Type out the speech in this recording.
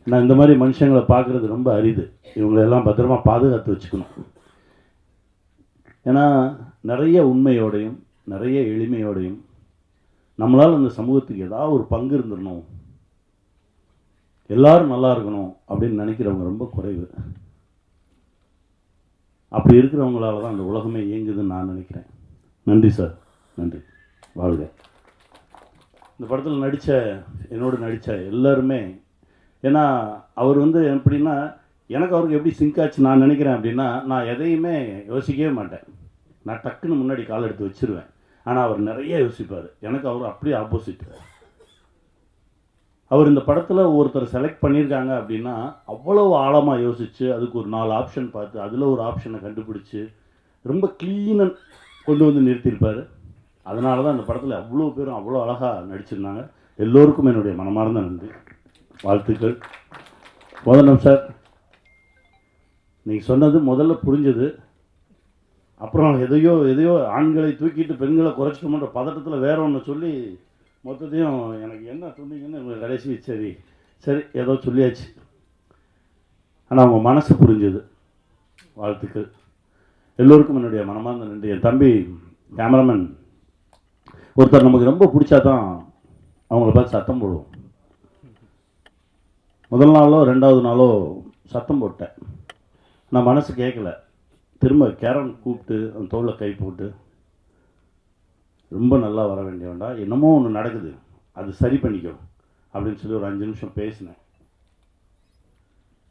நான் இந்த மாதிரி மனுஷங்களை பார்க்குறது ரொம்ப அரிது. இவங்களெல்லாம் பத்திரமா பாதுகாத்து வச்சுக்கணும். ஏன்னா நிறைய உண்மையோடையும் நிறைய எளிமையோடையும் நம்மளால் அந்த சமூகத்துக்கு ஏதாவது ஒரு பங்கு இருந்துடணும், எல்லாரும் நல்லா இருக்கணும் அப்படின்னு நினைக்கிறவங்க ரொம்ப குறைவு. அப்படி இருக்கிறவங்களால தான் அந்த உலகமே இயங்குதுன்னு நான் நினைக்கிறேன். நன்றி சார், நன்றி, வாழ்க. இந்த படத்தில் என்னோடு நடித்த எல்லாருமே, ஏன்னா அவர் எப்படின்னா எனக்கு அவருக்கு எப்படி சிங்க் ஆச்சு நான் நினைக்கிறேன் அப்படின்னா, நான் எதையுமே யோசிக்கவே மாட்டேன், நான் டக்குன்னு முன்னாடி கால் எடுத்து வச்சுருவேன். ஆனால் அவர் நிறைய யோசிப்பார். எனக்கு அவர் அப்படியே ஆப்போசிட். அவர் இந்த படத்தில் ஒருத்தர் செலக்ட் பண்ணியிருக்காங்க அப்படின்னா அவ்வளவு ஆழமாக யோசித்து அதுக்கு ஒரு 4 ஆப்ஷன் பார்த்து அதில் ஒரு ஆப்ஷனை கண்டுபிடிச்சி ரொம்ப க்ளீனாக கொண்டு வந்து நிறுத்தியிருப்பார். அதனால தான் அந்த படத்தில் அவ்வளோ பேரும் அவ்வளோ அழகாக நடிச்சிருந்தாங்க. எல்லோருக்கும் என்னுடைய மனமார்ந்த நன்றி, வாழ்த்துக்கள். மோதனம் சார், நீங்கள் சொன்னது முதல்ல புரிஞ்சது. அப்புறம் எதையோ ஆண்களை தூக்கிட்டு பெண்களை குறைச்சிட்டோம்ன்ற பதட்டத்தில் வேற ஒன்று சொல்லி மொத்தத்தையும் எனக்கு என்ன சொன்னீங்கன்னு கடைசி சரி ஏதோ சொல்லியாச்சு. ஆனால் அவங்க மனசு புரிஞ்சது. வாழ்த்துக்கள். எல்லோருக்கும் என்னுடைய மனமார்ந்த நன்றி. என் தம்பி கேமராமேன் ஒருத்தர் நமக்கு ரொம்ப பிடிச்சா தான் அவங்கள பார்த்து சத்தம் போடுவோம். முதல் நாளோ 2வது நாளோ சத்தம் போட்டேன், நான் மனசு கேட்கல. திரும்ப கேரன் கூப்பிட்டு அந்த தோளில் கை போட்டு ரொம்ப நல்லா வர வேண்டியவன்டா, என்னமோ ஒன்று நடக்குது, அது சரி பண்ணிக்கோ அப்படின்னு சொல்லி ஒரு 5 நிமிஷம் பேசினேன்.